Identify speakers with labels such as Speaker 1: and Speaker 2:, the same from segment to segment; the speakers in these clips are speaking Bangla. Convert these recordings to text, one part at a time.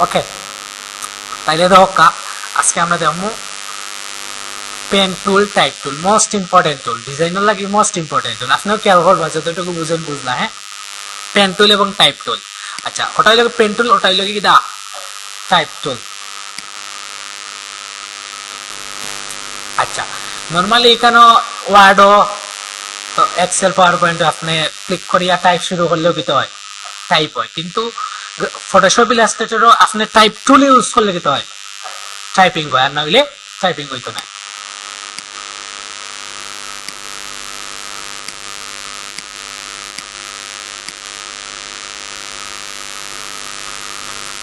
Speaker 1: ওকে, তাইলে দোকা আজকে আমরা দেখবো pen tool, type tool, most important tool, designer লাগি মোস্ট ইম্পর্টেন্ট টুল। আপনার খেয়াল করবা যতটুকু বুঝেন বুঝলা। হ্যাঁ, পেন টুল এবং টাইপ টুল। আচ্ছা, ওটাই লাগে পেন টুল, ওটাই লাগে কি দা টাইপ টুল। আচ্ছা, নর্মালি এখানে ওয়ার্ডও এক্সেল পাওয়ার পয়েন্ট আপনি ক্লিক করিয়া টাইপ শুরু করলেও কিতে হয়, টাইপ হয়। কিন্তু ফটোশপ ইলাস্ট্রেটরও আপনি টাইপ টুল ইউজ করলে কিতে হয়, টাইপিং হয়। আর না হইলে টাইপিং হইতো না।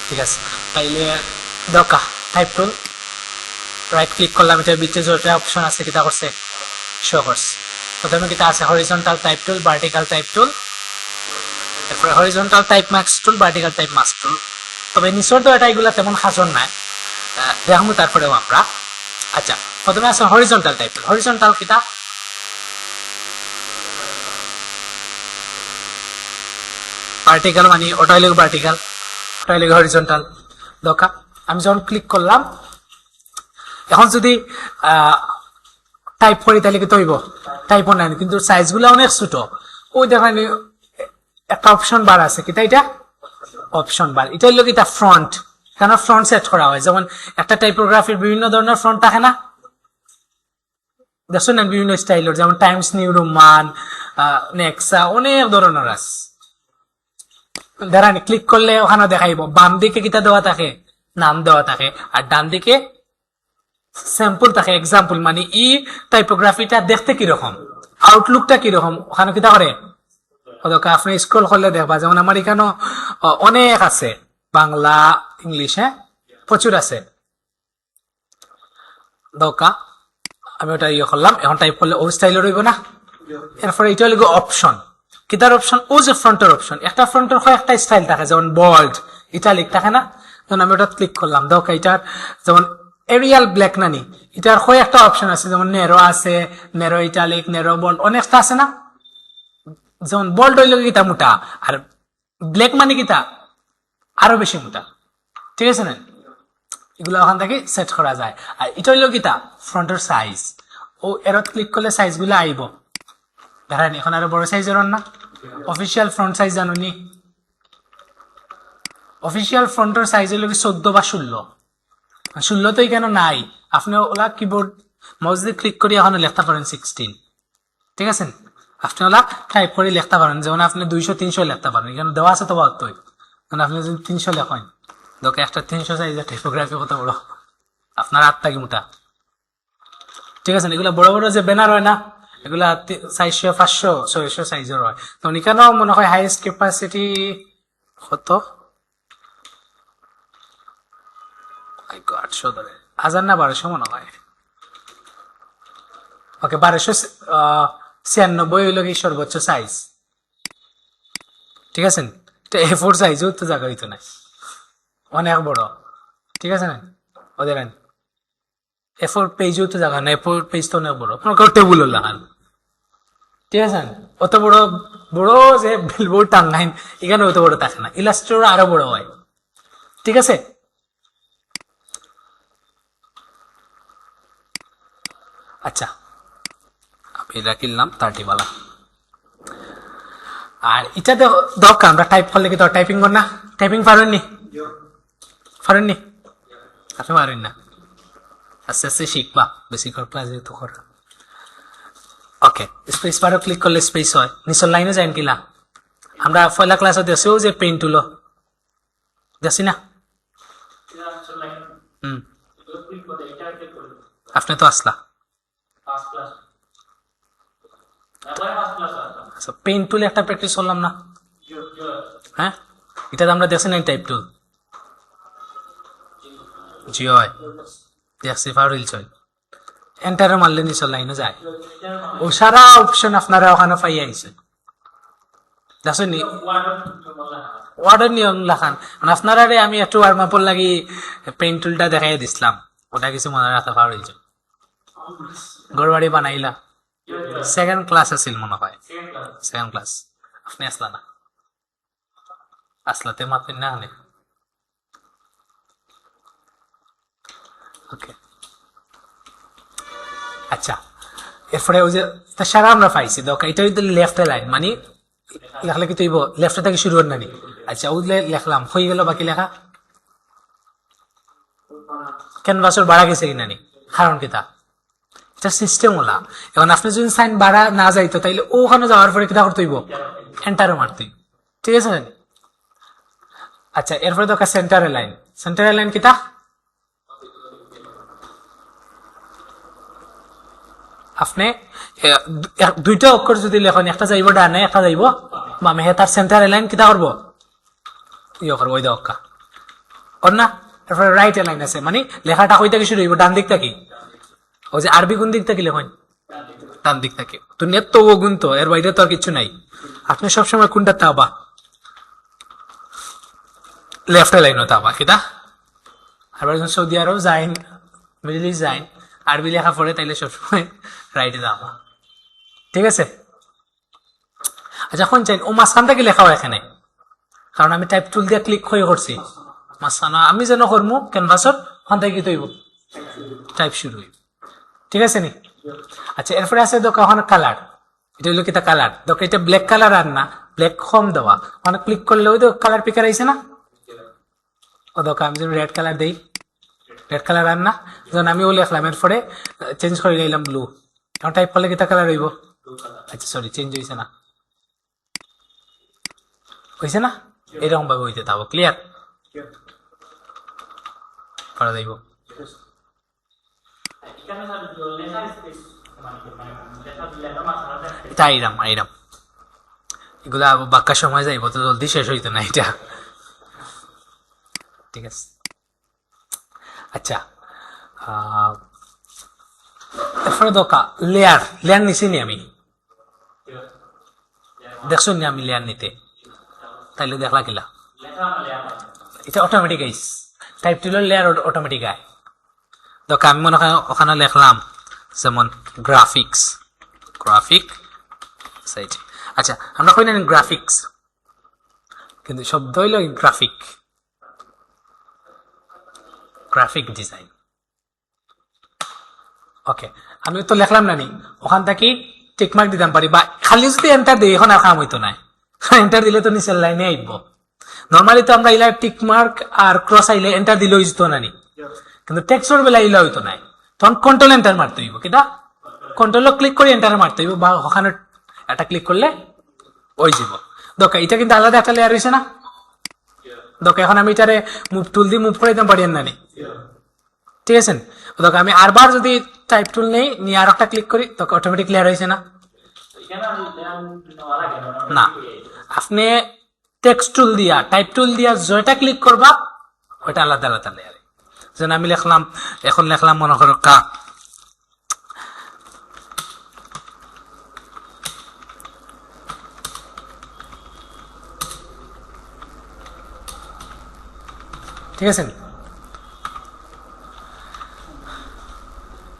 Speaker 1: ঠিক আছে, তাইলে দরকার টাইপ টুল রাইট ক্লিক করলাম, এটার ভিতরে যেটা অপশন আছে কিতা করছে শো করছে। প্রথমে কিতা আছে হরিজন্টাল টাইপ টুল, ভার্টিক্যাল টাইপ টুল, এরপরে হরিজন্টাল টাইপ মাস্ক টুল, ভার্টিক্যাল টাইপ মাস্ক টুল। তবে নিচের তো এটা এগুলা তেমন খাজন নাই, দেখবো তারপরেও আমরা। আচ্ছা, প্রথমে আছে হরিজন্টাল টাইপ টুল। হরিজন্টাল কিতা, ভার্টিক্যাল মানে ওটাই লাগে ভার্টিক্যাল, ওটাই লাগে হরিজন্টাল। দরকার আমি যখন ক্লিক করলাম, এখন যদি টাইপ করি তাহলে কি তৈব, টাইপও নাই, কিন্তু সাইজ গুলো অনেক ছোট। ওই দেখেন একটা অপশন বার আছে, কিতা এটা অপশন বার, এটা হলো কিতা ফ্রন্ট। কেন ফ্রন্ট সেট করা হয়, যেমন একটা টাইপোগ্রাফির বিভিন্ন ধরনের ফ্রন্ট থাকে না, দেখছো না, বিভিন্ন স্টাইলের, যেমন টাইমস নিউ রোমান, নেক্সা, অনেক ধরনের আছে। দাঁড়ানি ক্লিক করলে ওখানে দেখাইব, বাম দিকে কিতা দেওয়া থাকে, নাম দেওয়া থাকে, আর ডান দিকে স্যাম্পল থাকে, এক্সাম্পল। মানে ই টাইপোগ্রাফিটা দেখতে কিরকম, আউটলুকটা কিরকম, ওখানে কিতা করে আপনি স্ক্রল করলে দেখবা। যেমন আমার এখানে অনেক আছে, বাংলা, ইংলিশ, হ্যাঁ প্রচুর আছে। দোকা আমি ওটা ইয়ে করলাম, এখন টাইপ করলে ও স্টাইলে রইব না। এরপরে এটা হলো অপশন। কিতার অপশন, ও যে ফ্রন্টের অপশন, একটা ফ্রন্টের হয় একটা স্টাইল থাকে, যেমন বোল্ড, ইটালিক থাকে না। তখন আমি ওটা ক্লিক করলাম, দোকা এটার যেমন এরিয়াল ব্ল্যাক নানি, এটার হয় একটা অপশন আছে, যেমন নেরো আছে, নেরো ইটালিক, নেরো বোল্ড, অনেকটা আছে না। যেমন বোল্ড হইল কিতা মোটা, আর ব্ল্যাক মানে কিতা আরো বেশি মোটা। ঠিক আছে না, এগুলো ওখান থেকে সেট করা যায়। আর এটা হইল কিতা ফ্রন্টের সাইজ, ও এরত ক্লিক করলে সাইজ গুলো আইব। ধরেন এখন আরো বড় সাইজের না, অফিসিয়াল ফ্রন্ট সাইজ জানো নি, অফিসিয়াল ফ্রন্টের সাইজ হইল কি 14 বা 16। 16 তো এখানে নাই, আপনি ওলা কিবোর্ড মাউস দিয়ে ক্লিক করে এখন লিখতে পারেন 16। ঠিক আছে, আপনি ওলা টাইপ করে লিখতে পারেন, যেমন আপনি 200-300 লিখতে পারেন, এখানে দেওয়া আছে তো বাদই। মানে আপনি যদি 300 লেখেন, দেখো একটা 300 সাইজের টাইপোগ্রাফি কত বড়, আপনার 8টা কি মোটা। ঠিক আছে, এগুলা বড় বড় যে ব্যানার হয় না, এগুলা 400, 500, 600 সাইজের হয়। তো এখানেও মনে হয় হাইয়েস্ট ক্যাপাসিটি কত, 800 ধরে, 1000 না 1200 মনে হয়। ওকে, 1296 হইল কি সর্বোচ্চ সাইজ। ঠিক আছে, A4 সাইজও তো জায়গা হইতো না, অনেক বড়। ঠিক আছে না, ওদের A4 পেজও তো জায়গা না, A4 পেজ তো অনেক বড়, টেবুল লাগান। ঠিক আছে, অত বড় বড় যে বিলবোর্ড টাঙ্গাইন, এখানে অত বড় থাকে না, ইলাস্ট্রেটর আরো বড় হয়। ঠিক আছে, আচ্ছা আমি এটা কিনলাম 30 বালা। আর এটা দরকার আমরা টাইপ করলে কি তো টাইপিং কর না, টাইপিং পারেননি, পারেননি আপনি পারেন না, আস্তে আস্তে শিখবা, বেশি কর ক্লাস যেহেতু কর। ওকে, স্পেস বারও ক্লিক করলে স্পেস হয়, নিচের লাইনে যাইন কিলা, আমরা পয়লা ক্লাসে দেখছিও যে পেন টুলো দেখছি না। আপনি তো আসলা, আচ্ছা পেন টুলে একটা প্র্যাকটিস করলাম না, হ্যাঁ এটা আমরা দেখছি না টাইপ টুল, জি হয় দেখছি, ফারুল চল এন্টারে মারলে নিচের লাইনে যায়, ও সারা অপশন আপনারা ওখানে পাই আইছে। দেখছেন নি ওয়ার্ডের নিয়ম লেখান, মানে আপনারা আমি একটু ওয়ার্ম আপর লাগি পেন টুলটা দেখাই দিছিলাম, ওটা কিছু মনে রাখতে পারল। গড়বাড়ি বানাইলা সেকেন্ড ক্লাস আছিল মনে হয়, সেকেন্ড ক্লাস আপনি আসলা না, আসলাতে মাপেন না। ওকে আচ্ছা এরপরে ওই যে সারা আমরা পাইছি দরকার এটা হইতে লেফটে লাইন মানে লেখলে কি তুইব লেফটে থেকে শুরু হন নানি আচ্ছা ওইলে লেখলাম হয়ে গেল বাকি লেখা ক্যানভাসের বাড়া গেছে কি নানি কারণ কি তা এটা সিস্টেম ওলা এখন আপনি যদি সাইন বাড়া না যাইতো তাইলে ওখানে যাওয়ার পরে কিটা করতে হইব এন্টারও মারতে হইব। ঠিক আছে নানি আচ্ছা এরপরে দরকার সেন্টারের লাইন কিতা আপনি দুইটা অক্ষর যদি লেখন একটা যাইব ডানে একটা যাইব বামে তার সেন্টার লাইন কিতা করব ইয়ে করবো ওই দক্কা ওর না তারপরে রাইট লাইন আছে মানে লেখাটা কই থেকে শুরু হইব ডান দিক থেকে ওই যে আরবি কোন দিক থেকে লেখন ডান দিক থেকে তো নেট তো ও গুণ তো এর বাইরে তো আর কিছু নাই আপনি সবসময় কোনটা তাবা লেফট লাইনও তাবা কিতা আর সৌদি আরব যাইন মিডল ইস্ট যাইন আরবি লেখা পড়ে তাইলে সবসময় রাইটে যাবা ঠিক আছে আচ্ছা কোন চাই ও মাঝখান থেকে লেখা হয় এখানে কারণ আমি টাইপ টুল দিয়ে ক্লিক হয়ে করছি মাঝখান আমি যেন করবো ক্যানভাসর ওখান থেকে কি তৈব টাইপ শুরু হইব ঠিক আছে নি আচ্ছা এরপরে আছে দোকা ওখানে কালার এটা হইলো কিতা কালার দোকা এটা ব্ল্যাক কালার আর না ব্ল্যাক কম দেওয়া ওখানে ক্লিক করলে ওই তো কালার পিকার আইছে না ও দোকা আমি যেন রেড কালার দেই রেড কালার আর না যখন আমি ও লেখলাম এরপরে চেঞ্জ করে নিলাম ব্লু এখন টাইপ করলে কিতা কালার হইব আচ্ছা সরি চেঞ্জ হয়েছে না হয়েছে না এরকম ভাবে হইতে থাকবো ক্লিয়ার করা যাইব এটা আইরাম এগুলা বাক্কা সময় যাইব তো জলদি শেষ হইতো না এটা ঠিক আছে আচ্ছা এরপরে দোকা লেয়ার নিছি নি আমি দেখছো নি আমি লেয়ার নিতে তাইলে দেখলা কিলা এটা অটোমেটিক আইস টাইপ টুলের লেয়ার অটোমেটিক আয় দোকা আমি মনে হয় ওখানে লেখলাম যেমন গ্রাফিক সাইট আচ্ছা আমরা কই না গ্রাফিক্স কিন্তু শব্দ হইল গ্রাফিক ডিজাইন ওকে আমি তো লিখলাম না নি ওখান থেকে টিক মার্ক দিতাম পারি বা খালি যদি এন্টার দিই এখন আর কাম হইতো না এন্টার দিলে তো নিচের লাইনে আইব নরমালি তো আমরা ইলা টিক মার্ক আর ক্রস আইলে এন্টার দিলে হইতো না নি কিন্তু টেক্সটের বেলা ইলা হইতো না তখন কন্ট্রোল এন্টার মারতে হইব কিটা কন্ট্রোল ক্লিক করে এন্টার মারতে হইব বা ওখানে এটা ক্লিক করলে ওই যাব দোকা এটা কিন্তু আলাদা একটা লেয়ার হইছে না দোকা এখন আমি এটারে মুভ টুল দিয়ে মুভ করে দিতাম পারি না নি ঠিক আছে দোকা আমি আরবার যদি টাইপ টুল নেই নিয়ে আর একটা ক্লিক করি তো অটোমেটিক লেয়ার হয়েছে না না আপনি টেক্সট টুল দিয়া টাইপ টুল দিয়া যেটা ক্লিক করবা ওটা আলাদা আলাদা লেয়ার যেন আমি লিখলাম এখন লিখলাম মনে করো কা ঠিক আছে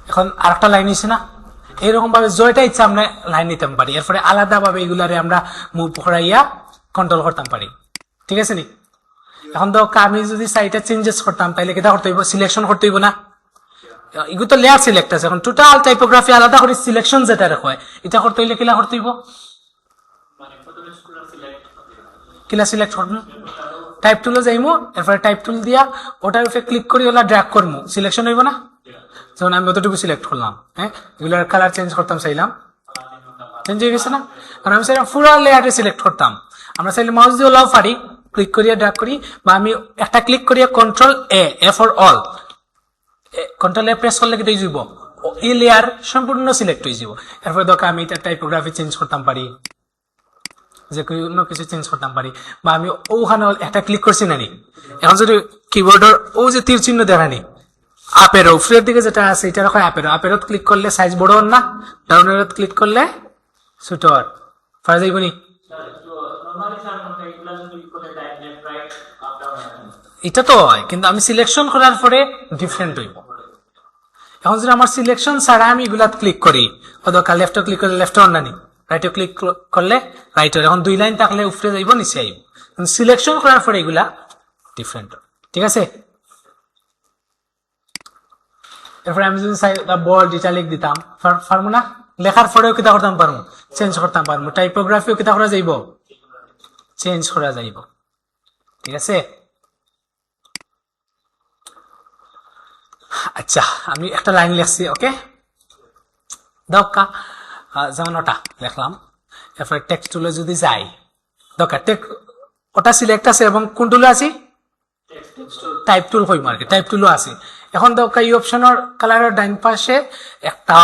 Speaker 1: এখন আরেকটা লাইন নিছে না এরকম ভাবে জয়টা ইচ্ছা আমরা লাইন নিতাম পারি এরপরে আলাদা ভাবে এগুলারে আমরা মুভ করাইয়া কন্ট্রোল করতাম পারি ঠিক আছে নি এখন তো আমি যদি সাইটটা চেঞ্জেস করতাম তাহলে কেটা করতে হইব সিলেকশন করতে হইব না এগুলো তো লেয়ার সিলেক্ট আছে এখন টোটাল টাইপোগ্রাফি আলাদা করে সিলেকশন যেটা হয় এটা করতে হইলে কিলা করতে হইব কিলা সিলেক্ট করবো টাইপ টুলে যাইমু এরপরে টাইপ টুল দিয়া ওটার উপরে ক্লিক করি ওলা ড্র্যাগ করবো সিলেকশন হইব না যেমন আমি অতটুকু সিলেক্ট করলাম হ্যাঁ এগুলোর কালার চেঞ্জ করতাম চাইলাম চেঞ্জ হয়ে গেছে না কারণ আমি চাইলাম পুরো লেয়ারে সিলেক্ট করতাম আমরা চাইলে মাউস দিয়ে ওলাও পারি ক্লিক করিয়া ড্র্যাগ করি বা আমি একটা ক্লিক করিয়া control A for all control A press করলে কিন্তু যাব এই লেয়ার সম্পূর্ণ সিলেক্ট হয়ে যাব এরপরে দরকার আমি এটা টাইপোগ্রাফি চেঞ্জ করতাম পারি যে কোনো কিছু চেঞ্জ করতাম পারি বা আমি ওখানে একটা ক্লিক করছি না নি এখন যদি কিবোর্ডের ও যে তীর চিহ্ন দেখানি আপের উপরের দিকে যেটা আছে এটা রাখো আপেরত ক্লিক করলে সাইজ বড় হন না ডাউনের ক্লিক করলে ছোট হন পারা যাইব নি এটা তো হয় কিন্তু আমি সিলেকশন করার পরে ডিফারেন্ট হইব এখন যদি আমার সিলেকশন ছাড়া আমি এগুলা ক্লিক করি অথবা লেফটে ক্লিক করলে লেফটে হন না নি রাইটে ক্লিক করলে রাইট হল এখন দুই লাইন থাকলে উপরে যাইব নিচে আইব কিন্তু সিলেকশন করার পরে এগুলা ডিফারেন্ট ঠিক আছে এরপরে আমি যদি চাই বোল্ড ইটালিক দিতাম পারবো না? লেখার পরেও কিতা করতাম পারবো, চেঞ্জ করতাম পারবো। টাইপোগ্রাফিও কিতা করা যাইব, চেঞ্জ করা যাইব। ঠিক আছে? আচ্ছা, আমি একটা লাইন লিখছি, ওকে? দরকার যেমন ওটা লিখলাম, এরপরে টেক্সট টুলে যদি যাই, দরকার ওটা সিলেক্ট আছে এবং কোন টুলে আছি? টাইপ টুল হইম আর কি, টাইপ টুলও আছে। এখন দরকার এই অপশনের কালারের ডাইন পাশে একটা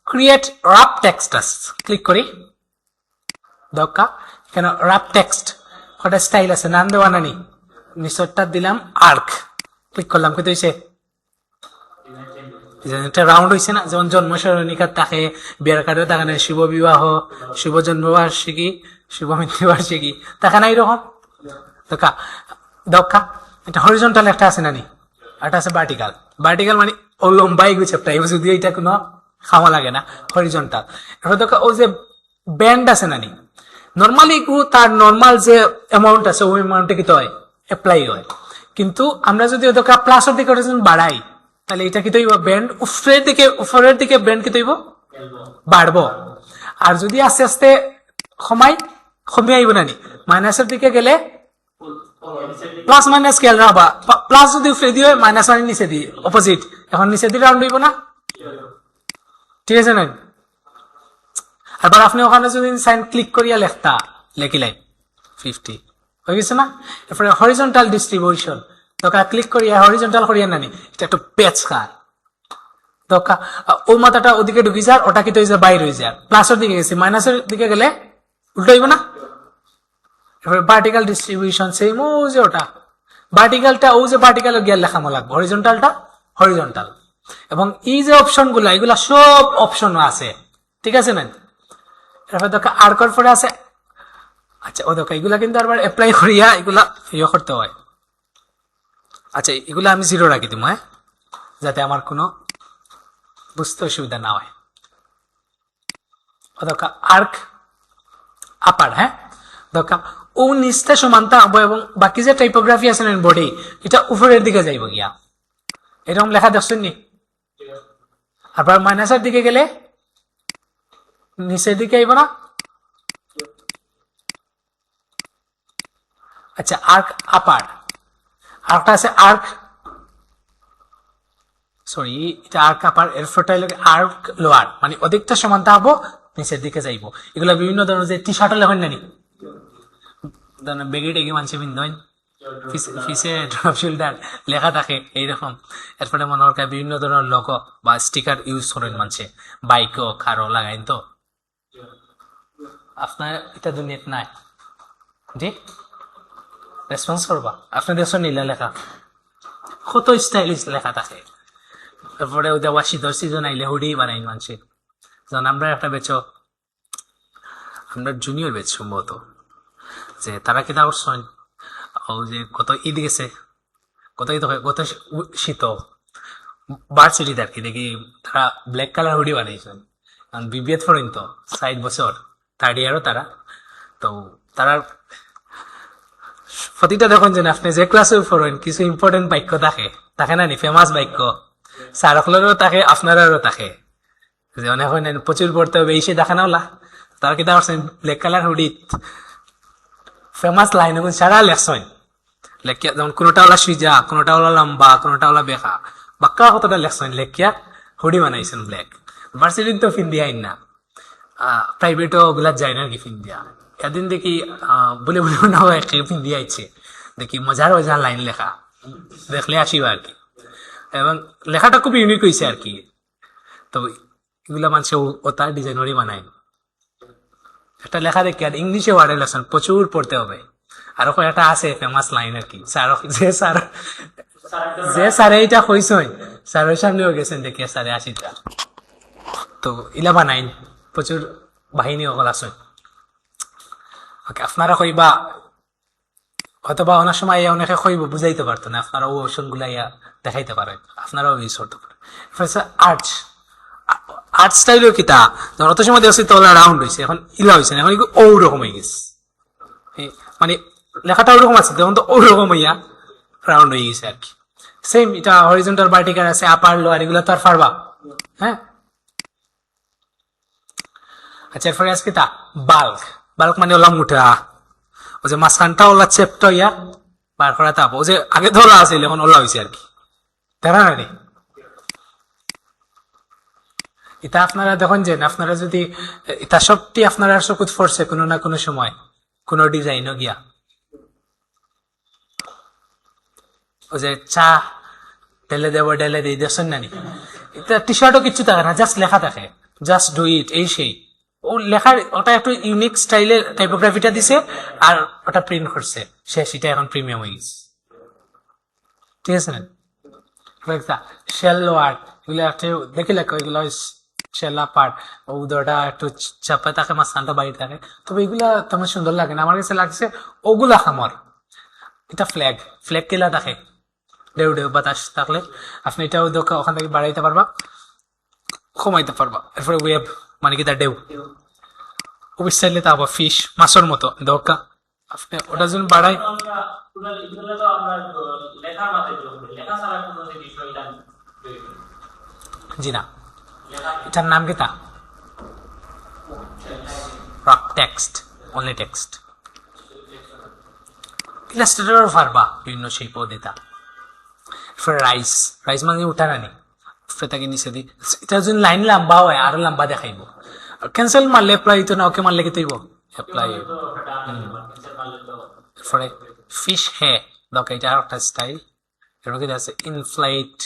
Speaker 1: ক্রিয়েট রাফ টেক্সট আছে, ক্লিক করি। দরকার কেন রাফ টেক্সট ওটা স্টাইল আছে, নাম দেওয়া নানি, নিচরটা দিলাম আর্ক, ক্লিক করলাম, কিন্তু হয়েছে এটা রাউন্ড হয়েছে না? যেমন জন্ম সরণিকার থাকে, বিয়ার কার্ডেও থাকে না, শুভ বিবাহ, শুভ জন্মবার্ষিকী, শুভ মৃত্যুবার্ষিকী, থাকে না এইরকম? দক্কা এটা হরিজন্টাল একটা আছে নানি, একটা আছে ভার্টিকাল। ভার্টিকাল মানে ও লম্বাই গুছেপটা, এবার যদি এটা কোনো খাওয়া লাগে না, হরিজন্টাল। এবার দক্কা ও যে ব্যান্ড আছে নানি, নর্মালি তার নর্মাল যে অ্যামাউন্ট আছে ওই অ্যামাউন্টে কি হয়, অ্যাপ্লাই হয়। কিন্তু আমরা যদি ওদেরকে প্লাসের দিকে বাড়াই, তাহলে এটা কি তৈব ব্যান্ড উপরের দিকে ব্যান্ড কি তৈব বাড়বো। আর যদি আস্তে আস্তে কমে আইব নানি, মাইনাসের দিকে গেলে প্লাস মাইনাস খেয়াল রাখবা, প্লাস যদি উপরে দিয়ে মাইনাস মানে নিচে দিয়ে অপোজিট, এখন নিচে দিয়ে রাউন্ড হইব না? ঠিক আছে না? আবার আপনি ওখানে যদি সাইন ক্লিক করিয়া লেখতা, লেখিলাই 50 হয়ে গেছে না? এরপরে হরিজন্টাল ডিস্ট্রিবিউশন দরকার, ক্লিক করিয়া হরিজন্টাল করিয়া নানি, এটা একটু পেচ খায় দরকার, ও মাথাটা ওদিকে ঢুকি যার, ওটা কি তো বাইরে হয়ে যায়, প্লাসের দিকে গেছে, মাইনাসের দিকে গেলে উল্টো হইব না? এরপরে ভার্টিক্যাল ডিস্ট্রিবিউশন সেম, ও যে ওটা ভার্টিক্যালটা, ও যে ভার্টিক্যাল গিয়ে লেখামো লাগবে, হরিজন্টালটা হরিজন্টাল। এবং এই যে অপশন গুলা, এগুলা সব অপশন আছে, ঠিক আছে না? এরপরে দরকার আর্কর পরে আছে, আচ্ছা ও দরকার এগুলা কিন্তু আবার অ্যাপ্লাই করিয়া এগুলা ইয়ে করতে হয়। আচ্ছা এগুলো আমি জিরো রাখি দিব, হ্যাঁ, যাতে আমার কোনো বুঝতে অসুবিধা না হয়। দরকার আর্ক আপার, হ্যাঁ, দরকার ও নিচটা সমানতা হবো এবং বাকি যে টাইপোগ্রাফি আছে বডি, এটা উপরের দিকে যাইব গিয়া, এরকম লেখা দেখছেন নি? আবার মাইনাসের দিকে গেলে নিচের দিকে আইব না? আচ্ছা আর্ক আপার, আরেকটা আছে আর্ক, সরি এটা আর্ক আপার, এরপরটা আর্ক লোয়ার, মানে অধিকটা সমানতা হবো নিচের দিকে যাইব। এগুলা বিভিন্ন ধরনের যে টি শার্টও লেখেন নানি, বেগে টেগে মানুষে বিন্দন ফিসে ড্রপ শোল্ডার লেখা থাকে এইরকম। এরপরে মনে হয় বিভিন্ন ধরনের লোগো বা স্টিকার ইউজ করেন মানুষে, বাইকও কারো লাগাইন। তো আপনার এটা দুনিয়াত নাই, জি রেসপন্স করবা, আপনার দেশের নীলা লেখা কত স্টাইলিশ লেখা থাকে। তারপরে ওদের শীতের সিজন আইলে হুডি বানাই মানুষে, যেমন আমরা একটা বেচো, আমরা জুনিয়র বেচ সম্ভবত, যে তারা কি তা করছেন, ও যে কত ঈদ গেছে, কত ঈদ কত শীত ভার্সিটিতে আর কি, দেখি তারা ব্ল্যাক কালার হুডি বানাইছেন, কারণ বিবিএত পড়েন তো 60 বছর, থার্ড ইয়ারও তারা। তো তারা প্রতিটা দেখুন যে আপনি যে ক্লাসে পড়েন কিছু ইম্পর্টেন্ট বাক্য থাকে না নি, ফেমাস বাক্য স্যারকলেরও থাকে, আপনারও থাকে, যে অনেক প্রচুর পড়তে হবে, এই সে দেখা না ওলা, তারা কি করছেন ব্ল্যাক কালার হুডিত ফেমাস লাইন সারা লেখছেন, লেখিয়া যেমন কোনোটা ওলা সুইজা, কোনোটা ওলা লম্বা, কোনোটা ওলা বেকা, বাক্কা কতটা লেখছেন লেখিয়া হুডি বানাইছেন ব্ল্যাক। ভার্সিটির তো ফিন দিয়া না, প্রাইভেটও ওগুলা যায় না আর কি ফিন দিয়া। এদিন দেখি বলে বলে না ফিন দিয়া আইছে, দেখি মজার মজার লাইন লেখা, দেখলে আসিবা আর কি, এবং লেখাটা খুব ইউনিক হয়েছে আর কি। তো এগুলা মানুষে ওটা ডিজাইনারই বানায়, একটা লেখা দেখি আর ইংলিশে ওয়ার্ডে লেখছেন, প্রচুর পড়তে হবে। আর একটা আছে ফেমাস লাইন আর কি, যে স্যারে এইটা কইছেন স্যারের সামনেও গেছেন দেখিয়া স্যারে আসিটা, তো ইলা বানাইন প্রচুর বাহিনী সকল আছে। আপনারা কইবা হয়তোবা অনেক সময় অনেকে কইব বুঝাইতে পারতো না, আপনারা ও অপশন গুলা ইয়া দেখাইতে পারেন, আপনারাও ইউজ করতে পারেন। আর্ট আর্ট স্টাইলও কিতা অত সময় দেখছি তো রাউন্ড হয়েছে, এখন ইলা হয়েছে না, এখন ওরকম হয়ে গেছে, মানে লেখাটা ওরকম আছে তখন তো ওরকম হইয়া রাউন্ড হয়ে গেছে আর কি। সেম এটা হরিজন্টাল ভার্টিক্যাল আছে, আপার লোয়ার এগুলো তো আর পারবা, হ্যাঁ। আচ্ছা এরপরে আজকে তা বাল্ক, বাল্ক মানে ওলা মুঠা, ও যে মাঝখানটা ওলা চেপটা ইয়া বার করা তাপ, ও যে আগে ধরা আছে এখন ওলা হয়েছে আর কি, তারা না রে। এটা আপনারা দেখুন যে আপনারা যদি এটা সবটি আপনারা চকুত পড়ছে কোনো না কোনো সময় কোন ডিজাইনও গিয়া, ও যে চা ঢেলে দেব ঢেলে দিই দেখছেন নানি, এটা টি শার্টও কিছু থাকে না, জাস্ট লেখা থাকে জাস্ট ডু ইট, এই সেই ও লেখার ওটা একটু ইউনিক স্টাইলের টাইপোগ্রাফিটা দিছে আর ওটা প্রিন্ট করছে, শেষ, এটা এখন প্রিমিয়াম হয়ে গেছে, ঠিক আছে না। শেল ওয়ার্ড এগুলো একটু দেখি লেখা, এগুলো শেলা পার্ট উদরটা একটু চাপে থাকে, মাঝখানটা বাইরে থাকে, তবে এগুলা তেমন সুন্দর লাগে না, আমার কাছে লাগছে ওগুলা খামর। এটা ফ্ল্যাগ, ফ্ল্যাগ কেলা থাকে ঢেউ ঢেউ বাতাস থাকলে আপনি এটাও ওখান থেকে বাড়াইতে পারবা, কমাইতে পারবা। এরপরে ওয়েব মানে কি তার ঢেউ, ওবিস চাইলে তা আবার ফিশ মাছের মতো দরকার, আপনি ওটার জন্য বাড়াই। জি না, এটার নাম কি তা rock text, only text. Illustrator পারবা বিভিন্ন সেই পদ্ধতি। রাইস, রাইস মানে উঠা রানি তাকে নিচে দি, এটা যদি লাইন লম্বা হয় আরো লম্বা দেখাইব, ক্যান্সেল মারলে অ্যাপ্লাই তো না, ওকে মারলে কি তৈব অ্যাপ্লাই। এরপরে ফিশ হে দরকার, এটা আর একটা স্টাইল, এর কি আছে ইনফ্লাইট,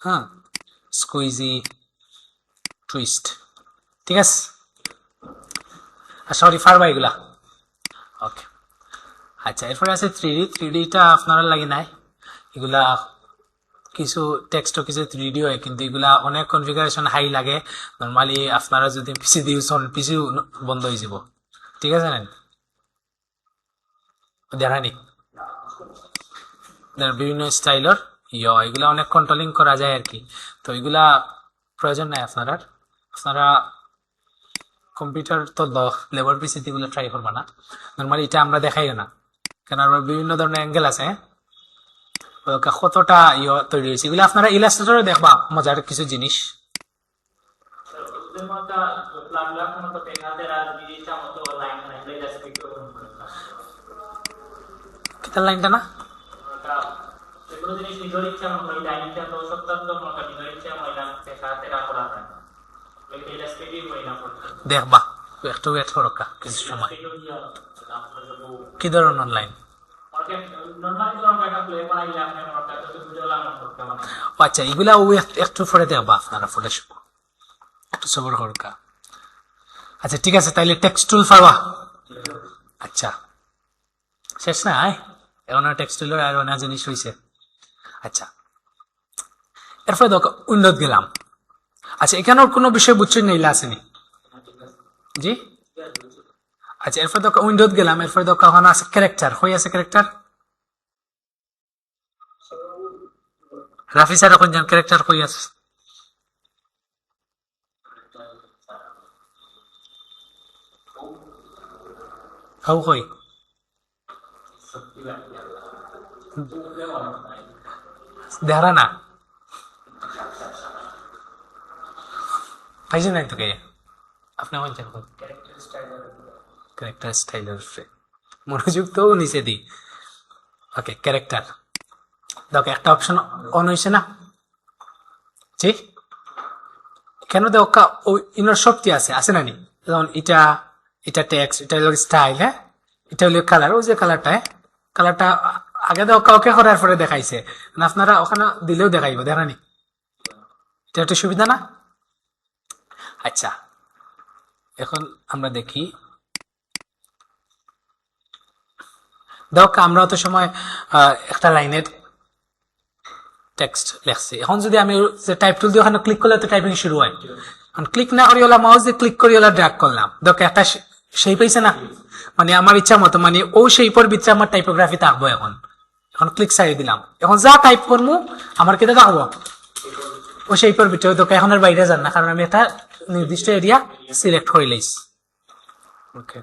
Speaker 1: হ্যাঁ স্কুইজি, টুইস্ট, ঠিক আছে। সরি পারবা এগুলা, ওকে। আচ্ছা এরপরে আছে থ্রিডি, থ্রিডিটা আপনারা লাগে নাই, এগুলা কিছু টেক্সটও কিছু থ্রিডি হয়, কিন্তু এগুলা অনেক কনফিগারেশন হাই লাগে, নর্মালি আপনারা যদি পিসি দিয়ে পিসি বন্ধ হয়ে যাব, ঠিক আছে না, দেখানি বিভিন্ন স্টাইলের এগুলা অনেক কন্ট্রোলিং করা যায় আর কি, তো এগুলা প্রয়োজন নাই আপনারা, আপনারা কম্পিউটার তো লেবার পিসিতে এগুলো ট্রাই করবা না, নর্মালি এটা আমরা দেখাইও না, কারণ আবার বিভিন্ন ধরনের অ্যাঙ্গেল আছে, কতটা তৈরি হয়েছে এগুলো আপনারা ইলাস্ট্রেটরে দেখবা মজার কিছু জিনিস। কিতার লাইনটা না দেখবা একটু ওয়েট করো কিছু সময়, কি ধরনের অনলাইন। আচ্ছা এগুলা একটু পরে দেখবা আপনারা ফটো একটু সবর করকা। আচ্ছা ঠিক আছে, তাইলে টেক্সট টুল পারবা। আচ্ছা শেষ না, এখন টেক্সট টুলের আর অনেক জিনিস হয়েছে। আচ্ছা এরপরে দেখো উইন্ডোত গেলাম। আচ্ছা এখানেও কোনো বিষয় বুঝছেন না, ইলা আসেনি জি। আচ্ছা এরপরে দেখো উইন্ডোত গেলাম, এরপরে দেখো ওখানে আছে ক্যারেক্টার, হয়ে আছে ক্যারেক্টার, রাফি স্যার এখন যান ক্যারেক্টার হয়ে আছে, হাউ কই দেহরা না পাইছেন নাই তোকে আপনি আমার ক্যারেক্টার স্টাইলের মনোযোগ তো নিচে দিই। ওকে ক্যারেক্টার দেখো একটা অপশন অন হয়েছে না জি, কেন দেখো ইনার শক্তি আছে আছে না নি, যেমন এটা এটা টেক্সট, এটা হলো স্টাইল, হ্যাঁ এটা হলো কালার, ওই যে কালারটা কালারটা আগে দেখো ওকে করার পরে দেখাইছে, আপনারা ওখানে দিলেও দেখাইব, দেখানি এটা একটা সুবিধা না। আচ্ছা এখন আমরা দেখি, দেখো আমরা অত সময় একটা লাইনের টেক্সট লেখছি, এখন যদি আমি টাইপ টুল দিয়ে ওখানে ক্লিক করলে তো টাইপিং শুরু হয়, ক্লিক না করি ওলা মাউস দিয়ে ক্লিক করি ওলা ড্র্যাগ করলাম, দেখো একটা সেই পাইছে না, মানে আমার ইচ্ছা মতো মানে ও সেইপর ভিতরে আমার টাইপোগ্রাফি থাকবো, এখন এখন ক্লিক সাইড দিলাম, এখন যা টাইপ করবো আমার কেটে থাকবো ও সেইপর ভিতরে, তোকে এখন আর বাইরে যান না, কারণ আমি একটা নির্দিষ্ট এরিয়া সিলেক্ট করে লাইছি। ওকে